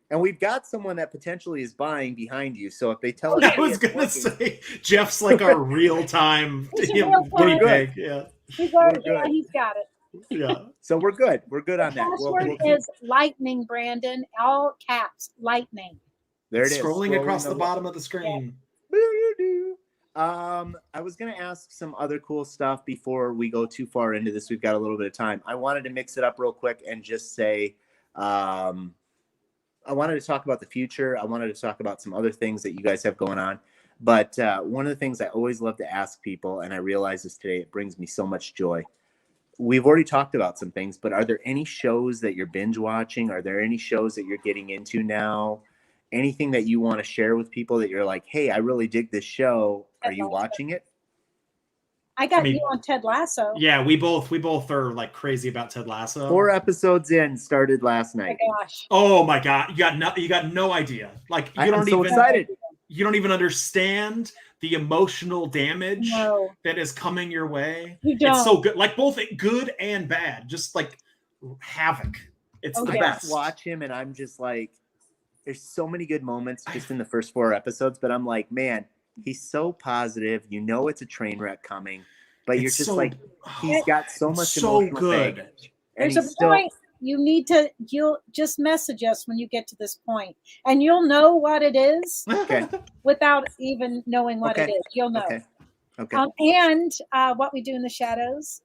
and we've got someone that potentially is buying behind you. So if they tell us, I was gonna say Jeff's like our real-time guinea pig. Yeah, he's got it. Yeah. So we're good. We're good on that. Password is Lightning, Brandon. All caps. Lightning. There it is. Scrolling across the bottom of the screen. I was going to ask some other cool stuff before we go too far into this. We've got a little bit of time. I wanted to mix it up real quick and just say, I wanted to talk about the future. I wanted to talk about some other things that you guys have going on. But one of the things I always love to ask people, and I realize this today, it brings me so much joy. We've already talked about some things, but are there any shows that you're binge watching? Are there any shows that you're getting into now? Anything that you want to share with people that you're like, hey, I really dig this show. Are you watching it? I got you on Ted Lasso. Yeah, we both are like crazy about Ted Lasso. 4 episodes in, started last night. Oh my gosh. Oh my God. You got no idea. Like I'm so excited. You don't even understand the emotional damage that is coming your way. You don't. It's so good. Like both good and bad. Just like havoc. It's the best. I watch him and I'm just like, there's so many good moments just in the first 4 episodes, but I'm like, man, he's so positive. You know it's a train wreck coming, but you're just like, he's got so much emotional baggage. There's a point you'll just message us when you get to this point, and you'll know what it is without even knowing what it is. You'll know. Okay. And what we do in the shadows.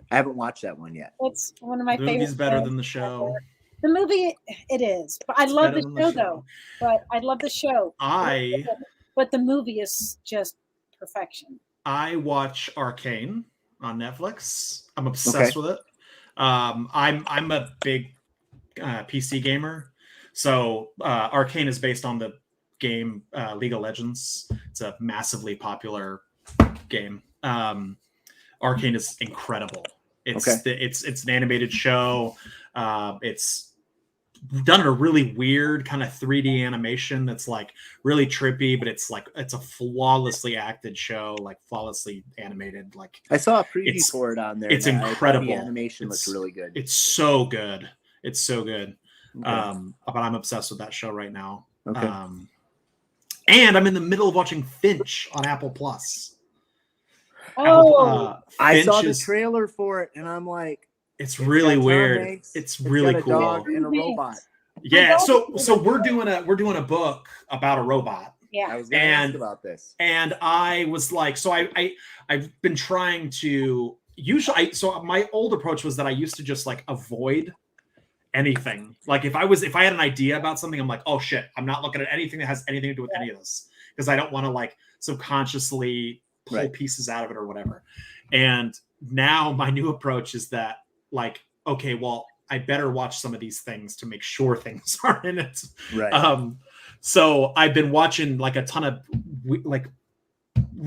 I haven't watched that one yet. It's one of my favorite. The movie's better than the show. The movie, it is, but I love the show though. But I love the show. But the movie is just perfection. I watch Arcane on Netflix. I'm obsessed with it. I'm a big PC gamer, so Arcane is based on the game League of Legends. It's a massively popular game. Arcane is incredible. It's an animated show. It's done in a really weird kind of 3D animation that's like really trippy, but it's a flawlessly acted show, like flawlessly animated. Like I saw a preview for it on there. It's incredible. The animation looks really good. It's so good. It's so good. Okay. But I'm obsessed with that show right now. Okay. And I'm in the middle of watching Finch on Apple Plus. I saw the trailer for it, and I'm like, it's really weird. Hanks, it's really got a cool. Dog and a robot. Yeah. So we're doing a book about a robot. Yeah. I was going to ask about this. And I was like, so I've been trying to so my old approach was that I used to just like avoid anything. Like if I had an idea about something, I'm like, oh shit, I'm not looking at anything that has anything to do with any of this, because I don't want to like subconsciously pull pieces out of it or whatever. And now my new approach is that like, okay, well, I better watch some of these things to make sure things are in it. Right. So I've been watching like a ton of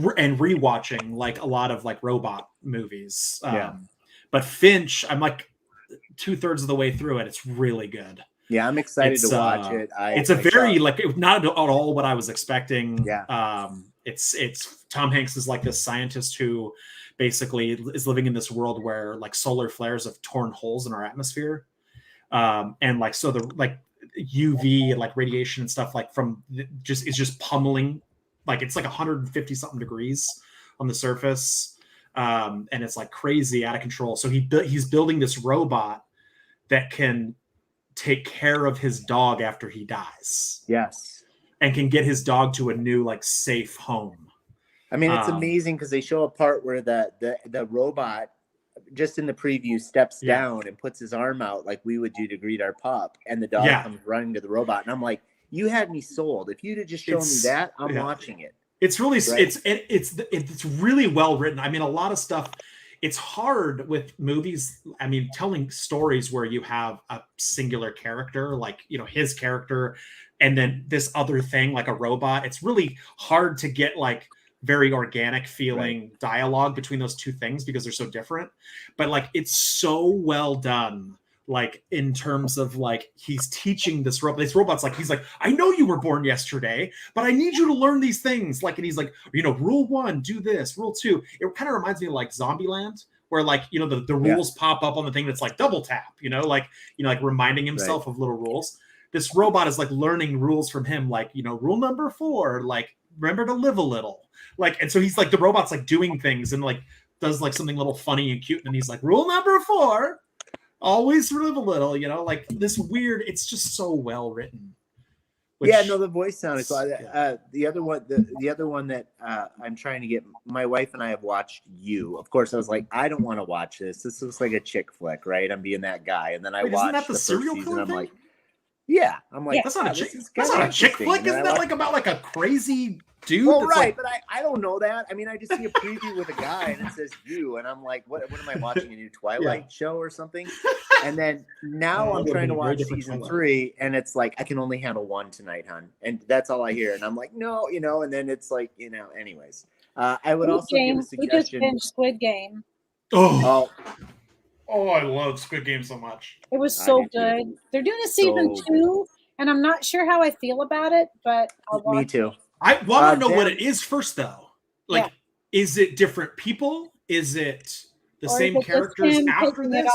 and rewatching like a lot of like robot movies. But Finch, I'm like 2/3 of the way through it. It's really good. Yeah, I'm excited to watch it. It's very like not at all what I was expecting. Yeah. It's Tom Hanks is like this scientist who basically is living in this world where like solar flares have torn holes in our atmosphere, and like so the like UV and like radiation and stuff like from is just pummeling, like it's like 150 something degrees on the surface. And it's like crazy out of control. So he's building this robot that can take care of his dog after he dies. Yes. And can get his dog to a new like safe home. I mean, it's amazing because they show a part where the robot just in the preview steps down and puts his arm out like we would do to greet our pup, and the dog comes running to the robot, and I'm like, you had me sold. If you'd have just shown me that, I'm watching it. It's really it's really well written. I mean, a lot of stuff. It's hard with movies. I mean, telling stories where you have a singular character, like his character, and then this other thing like a robot. It's really hard to get like very organic feeling dialogue between those two things because they're so different. But like it's so well done. Like in terms of like he's teaching this robot. This robot's like he's like, I know you were born yesterday, but I need you to learn these things. Like, and he's like, rule 1, do this. Rule 2. It kind of reminds me of like Zombieland, where like the rules pop up on the thing that's like double tap. Like reminding himself of little rules. This robot is like learning rules from him. Like rule number 4, like remember to live a little. Like, and so he's like the robot's like doing things and like does like something little funny and cute, and then he's like rule number 4. Always live a little, like this weird. It's just so well written. The voice sounded cool. The other one that I'm trying to get. My wife and I have watched You. Of course, I was like, I don't want to watch this. This looks like a chick flick, right? I'm being that guy, and then I watched isn't that the first serial season. killer I'm thing? like, yeah. I'm like, that's not a chick. That's not a chick flick. Isn't that like about like a crazy dude? Well, right, but I don't know that. I mean, I just see a preview with a guy and it says You, and I'm like, what am I watching? A new Twilight show or something? And then now I'm trying to watch season 3, and it's like I can only handle 1 tonight, hon, and that's all I hear. And I'm like, no, and then it's like, anyways. I would also give a suggestion. We just binged Squid Game. Oh, I love Squid Game so much. It was so good. They're doing a season 2, and I'm not sure how I feel about it, but I'll watch. Me too. I want to know what it is first, though. Like, is it different people? Is it the same characters after this?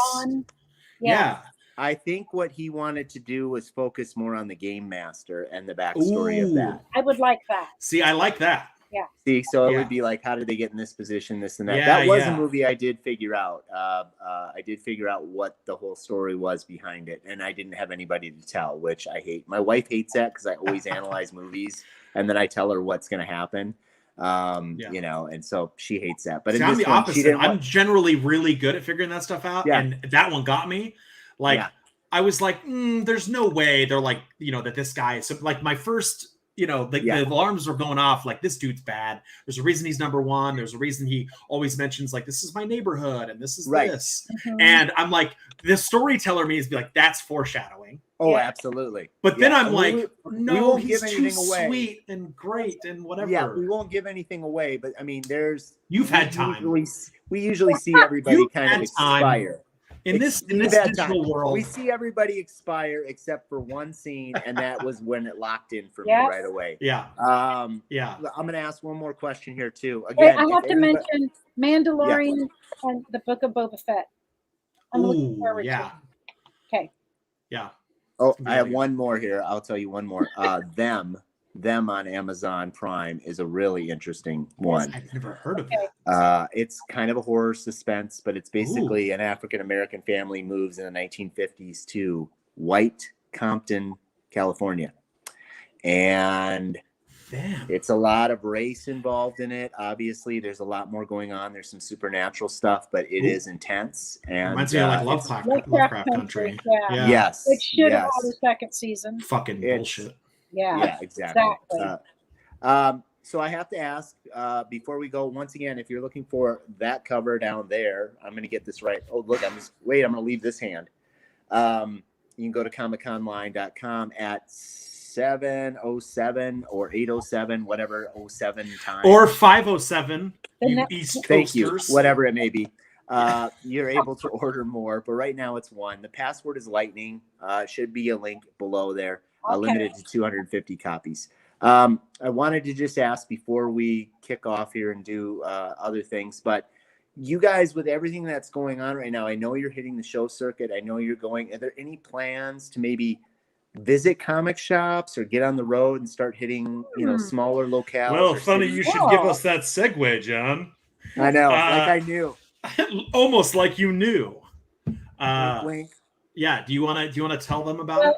Yeah. I think what he wanted to do was focus more on the game master and the backstory of that. I would like that. See, I like that. Yeah. See, so it would be like, how did they get in this position, this and that? That was a movie I did figure out. I did figure out what the whole story was behind it, and I didn't have anybody to tell, which I hate. My wife hates that because I always analyze movies, and then I tell her what's going to happen. And so she hates that. But I'm the opposite. I'm generally really good at figuring that stuff out, and that one got me. Like, I was like, there's no way they're like, that this guy. So like my first you know, the alarms are going off like this dude's bad. There's a reason he's number one. There's a reason he always mentions like this is my neighborhood and this is this. And I'm like, the storyteller me is be like, that's foreshadowing. Oh, absolutely. But then I'm like, no, he's too sweet and great and whatever. Yeah, we won't give anything away. But I mean, you've had time. We usually see everybody kind of expire. In this digital world, we see everybody expire except for one scene, and that was when it locked in for me right away. Yeah. I'm going to ask one more question here too. Again, I have to mention Mandalorian and the Book of Boba Fett. I'm looking forward to it. Okay. Yeah. Oh, I have one more here. I'll tell you one more. Them on Amazon Prime is a really interesting one. I've never heard of it. It's kind of a horror suspense, but it's basically an African-American family moves in the 1950s to White Compton, California. And it's a lot of race involved in it. Obviously, there's a lot more going on. There's some supernatural stuff, but it is intense. And reminds me of like Lovecraft Country. Yeah. Yes. It should have had a second season. Fucking bullshit. Yeah, exactly. So I have to ask before we go, once again, if you're looking for that cover down there, I'm going to get this right. Oh, look, I'm going to leave this hand. You can go to comiconline.com at 7:07 or 8:07, whatever 07 time. Or 5:07, you East Coasters. Thank you, whatever it may be. You're able to order more, but right now it's one. The password is Lightning. Should be a link below there. Limited to 250 copies. I wanted to just ask before we kick off here and do other things, but you guys, with everything that's going on right now, I know you're hitting the show circuit. I know you're going. Are there any plans to maybe visit comic shops or get on the road and start hitting, smaller locales? Well, funny you should give us that segue, John. I know, like I knew. Almost like you knew. Wink. Yeah, do you want to tell them about it?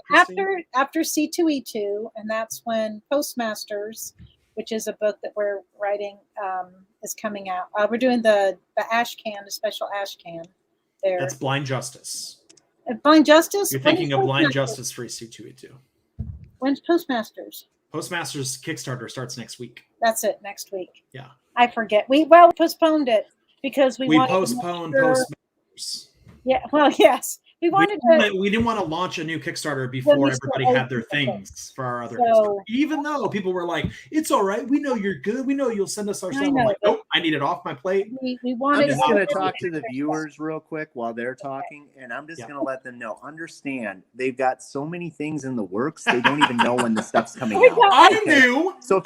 After C2E2, and that's when Postmasters, which is a book that we're writing, is coming out. We're doing the ash can, the special ash can. There. That's Blind Justice. Blind Justice. You're thinking of Blind Justice for C2E2. When's Postmasters? Postmasters Kickstarter starts next week. That's it, next week. Yeah. I forget. We postponed it because we postponed Postmasters. Yeah. Well, yes. We didn't want to launch a new Kickstarter before everybody had their things for our other Kickstarter. Even though people were like, it's all right. We know you're good. We know you'll send us our stuff. I'm like, nope, I need it off my plate. I'm just going to talk to the viewers real quick while they're talking, and I'm just going to let them know. Understand, they've got so many things in the works, they don't even know when the stuff's coming out. I knew. So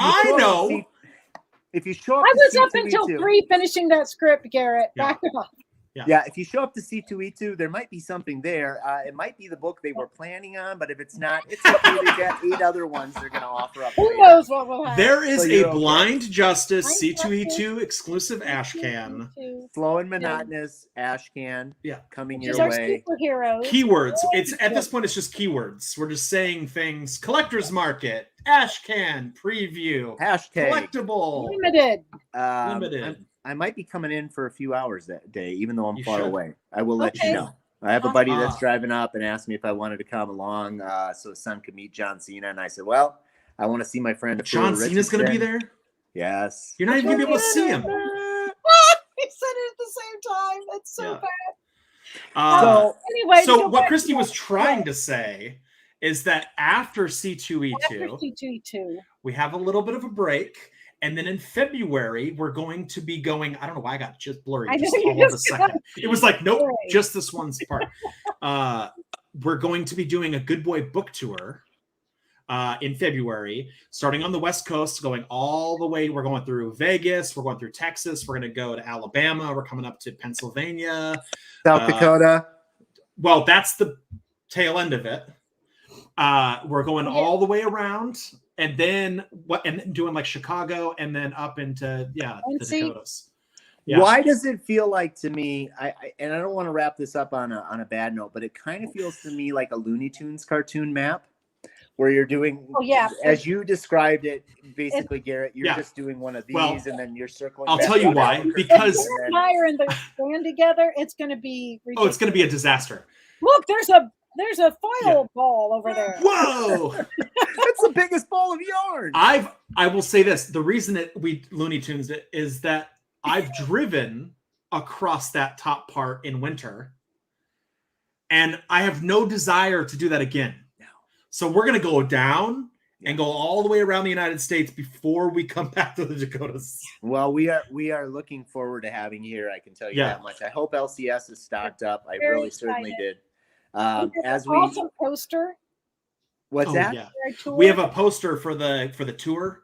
if you show up, I was up until 3 finishing that script, Garrett. Back off. Yeah, if you show up to C2E2, there might be something there. It might be the book they were planning on, but if it's not, it's okay. They've got 8 other ones they're going to offer up. Who knows what will happen? There is a Blind Justice C2E2 exclusive ash can. Slow and monotonous ash can coming your way. Superheroes. Keywords. It's at this point, it's just keywords. We're just saying things. Collector's market, ash can, preview, hashtag collectible, limited. I might be coming in for a few hours that day, even though I'm far away. I will let you know. I have a buddy that's driving up and asked me if I wanted to come along so his son could meet John Cena. And I said, well, I want to see my friend. John Cena's going to be there? Yes. You're not even going to be able to see him. He said it at the same time. That's so bad. So what Christy was trying to say is that after C2E2, we have a little bit of a break. And then in February, we're going to be going. I don't know why I got just blurry just all of a second. It was like, nope, just this one part. We're going to be doing a Good Boy book tour in February, starting on the West Coast, going all the way. We're going through Vegas. We're going through Texas. We're going to go to Alabama. We're coming up to Pennsylvania. South Dakota. Well, that's the tail end of it. We're going all the way around. And then doing like Chicago and then up into the Dakotas. Yeah. Why does it feel like to me? I don't want to wrap this up on a bad note, but it kind of feels to me like a Looney Tunes cartoon map, where you're doing. As you described it, basically, Garrett, you're just doing one of these, and then you're circling. I'll tell you why. Because you and I are in the band together. It's going to be ridiculous. Oh, it's going to be a disaster. Look, there's a foil ball over there. Whoa! That's the biggest ball of yarn. I will say this: the reason that we Looney Tunes it is that I've driven across that top part in winter, and I have no desire to do that again. No. So we're gonna go down and go all the way around the United States before we come back to the Dakotas. Well, we are looking forward to having you here. I can tell you that much. I hope LCS is stocked up. I Very really certainly did. As we awesome poster. What's that? Yeah. We have a poster for the tour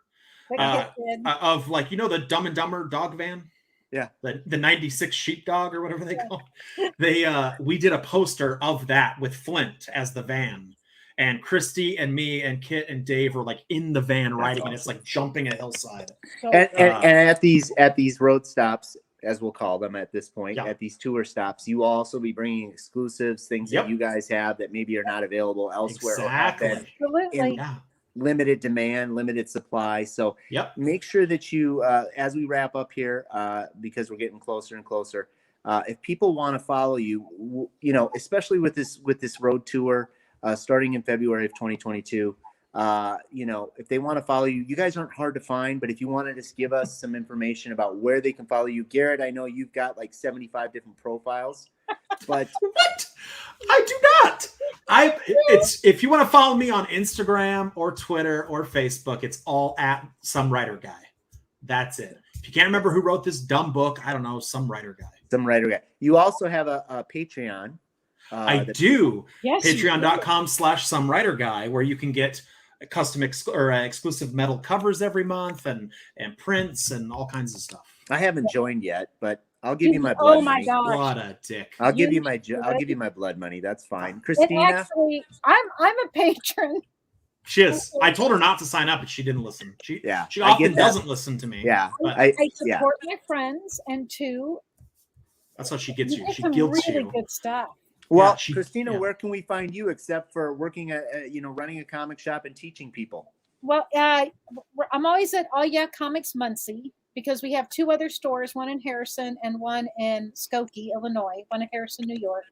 of, like, you know, the Dumb and Dumber dog van. Yeah. The 96 sheepdog or whatever they call it. We did a poster of that with Flint as the van. And Christy and me and Kit and Dave were like in the van riding, awesome. And it's like jumping a hillside. And at these road stops, as we'll call them at this point, at these tour stops, you will also be bringing exclusives, things that you guys have that maybe are not available elsewhere. Exactly. Absolutely. Limited demand, limited supply. So make sure that you, as we wrap up here, because we're getting closer and closer, if people want to follow you, you know, especially with this road tour, starting in February of 2022, you know, if they want to follow you, you guys aren't hard to find, but if you want to just give us some information about where they can follow you. Garrett, I know you've got like 75 different profiles, but what? I do not. It's if you want to follow me on Instagram or Twitter or Facebook, it's all at Some Writer Guy. That's it. If you can't remember who wrote this dumb book, I don't know, Some Writer Guy. Some Writer Guy. You also have a Patreon. I do. Yes, Patreon.com/Some Writer Guy, where you can get custom exclusive metal covers every month and prints and all kinds of stuff. I haven't joined yet, but I'll give you my blood money. Gosh. What a dick. I'll give you my blood money. That's fine. Christina. Actually, I'm a patron. She is. I told her not to sign up, but she didn't listen. She often doesn't listen to me. Yeah. But I support my friends, and that's how she gets you. She guilts really you. Good stuff. Well, Christina, where can we find you except for working at, running a comic shop and teaching people? Well, I'm always at All Yeah Comics Muncie because we have two other stores, one in Harrison and one in Skokie, Illinois, one in Harrison, New York.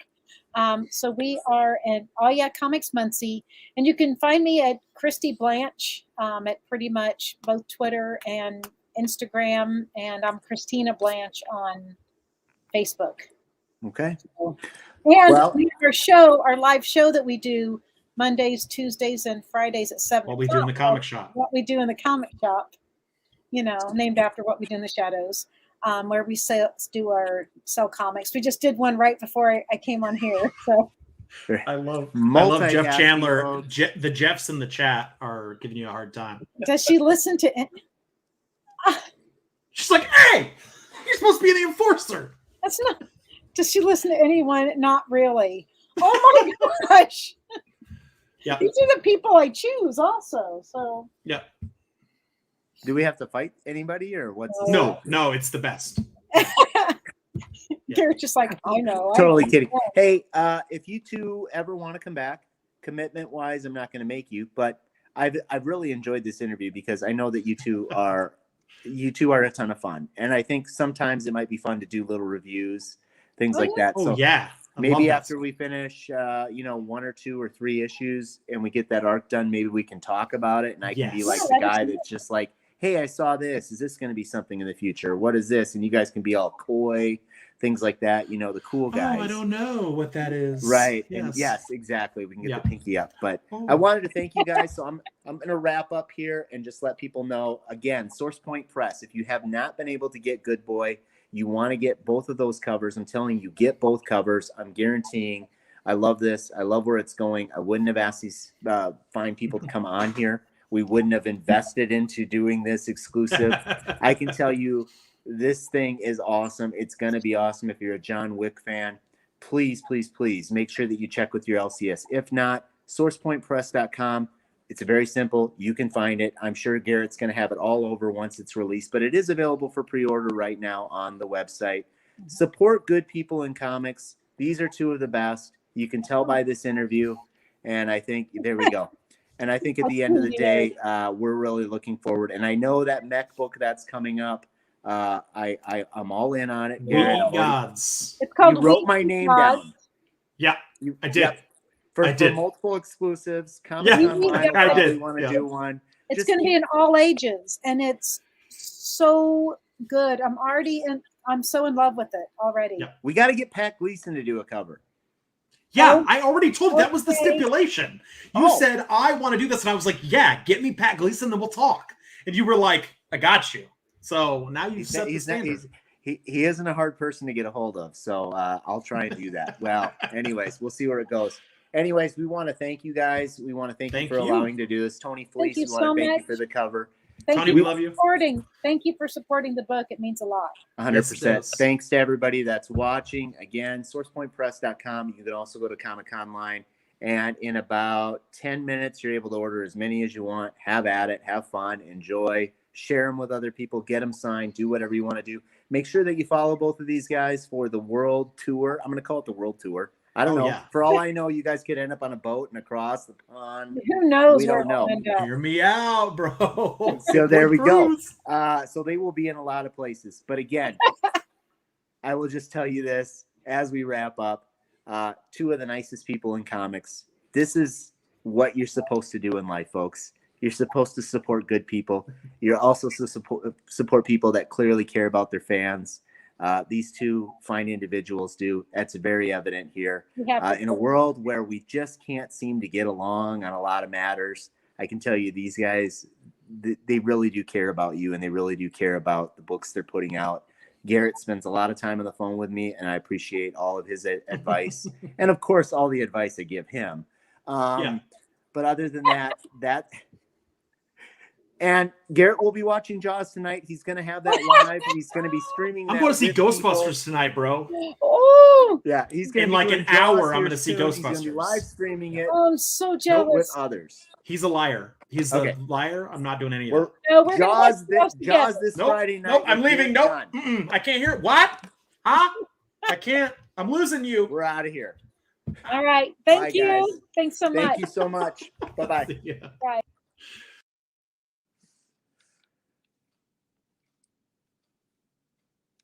So we are at All Yeah Comics Muncie, and you can find me at Christy Blanch at pretty much both Twitter and Instagram, and I'm Christina Blanch on Facebook. Okay. And our live show that we do Mondays, Tuesdays, and Fridays at 7. What we do in the comic shop. What we do in the comic shop, named after what we do in the shadows, where we sell comics. We just did one right before I came on here. So I love Jeff Chandler. The Jeffs in the chat are giving you a hard time. Does she listen to it? She's like, hey, you're supposed to be the enforcer. That's not. Does she listen to anyone? Not really. Oh my gosh. Yeah. These are the people I choose also. So yeah. Do we have to fight anybody or what's No, it's the best. Garrett's just like, I know. Totally kidding. Hey, if you two ever want to come back, commitment wise, I'm not going to make you, but I've really enjoyed this interview because I know that you two are a ton of fun. And I think sometimes it might be fun to do little reviews, things like that. Oh, so yeah. Maybe after we finish, 1 or 2 or 3 issues and we get that arc done, maybe we can talk about it. And I can be like the guy that's just like, hey, I saw this. Is this going to be something in the future? What is this? And you guys can be all coy, things like that. The cool guys. Oh, I don't know what that is. Right. Yes. And yes, exactly. We can get the pinky up. But I wanted to thank you guys. So I'm going to wrap up here and just let people know, again, Source Point Press. If you have not been able to get Good Boy, you want to get both of those covers. I'm telling you, get both covers. I'm guaranteeing. I love this. I love where it's going. I wouldn't have asked these fine people to come on here. We wouldn't have invested into doing this exclusive. I can tell you this thing is awesome. It's going to be awesome. If you're a John Wick fan, please, please, please make sure that you check with your LCS. If not, sourcepointpress.com. It's very simple. You can find it. I'm sure Garrett's going to have it all over once it's released, but it is available for pre-order right now on the website. Support good people in comics. These are two of the best. You can tell by this interview. And I think, there we go. And I think at the end of the day, we're really looking forward. And I know that mech book that's coming up. I'm all in on it. Garrett, Gods. It's called You wrote my name down. Yeah, I did. for did. multiple exclusives. Yeah, I probably did. want to Yeah. do one. It's going to be in all ages, and it's so good. I'm so in love with it already. Yeah. We got to get Pat Gleason to do a cover. Yeah, Oh, I already told you that was the okay. stipulation. You said, I want to do this. And I was like, yeah, get me Pat Gleason, then we'll talk. And you were like, I got you. So now you've set the standard. He isn't a hard person to get a hold of. So I'll try and do that. Well, anyways, we'll see where it goes. Anyways, we want to thank you guys. We want to thank you for allowing to do this. Tony Fleece, we want to thank you for the cover. Thank you. We love you. Thank you for supporting the book. It means a lot. 100%. Thanks to everybody that's watching. Again, sourcepointpress.com. You can also go to Comic Online. And in about 10 minutes, you're able to order as many as you want. Have at it. Have fun. Enjoy. Share them with other people. Get them signed. Do whatever you want to do. Make sure that you follow both of these guys for the World Tour. I'm going to call it the World Tour. I don't know. Yeah. For all I know, you guys could end up on a boat and across the pond. Who knows? We don't know. Hear me out, bro. So there we go. So they will be in a lot of places. But again, I will just tell you this as we wrap up. Two of the nicest people in comics. This is what you're supposed to do in life, folks. You're supposed to support good people. You're also to support people that clearly care about their fans. These two fine individuals do. That's very evident here. In a world where we just can't seem to get along on a lot of matters, I can tell you these guys, they really do care about you, and they really do care about the books they're putting out. Garrett spends a lot of time on the phone with me, and I appreciate all of his advice. And, of course, all the advice I give him. But other than that... And Garrett will be watching Jaws tonight. He's going to have that live. He's going to be streaming. I'm going to see Ghostbusters tonight, bro. Oh, yeah, he's going to in like an hour. I'm going to see Ghostbusters. He's going to be live streaming it. Oh, I'm so jealous. With others. He's a liar. He's a liar. I'm not doing any of that. No, Jaws this Friday night. Nope, I'm leaving. Nope. I can't hear it. What? Huh? I can't. I'm losing you. We're out of here. All right. Thank you. Guys. Thanks so much. Thank you so much. Bye-bye. Bye.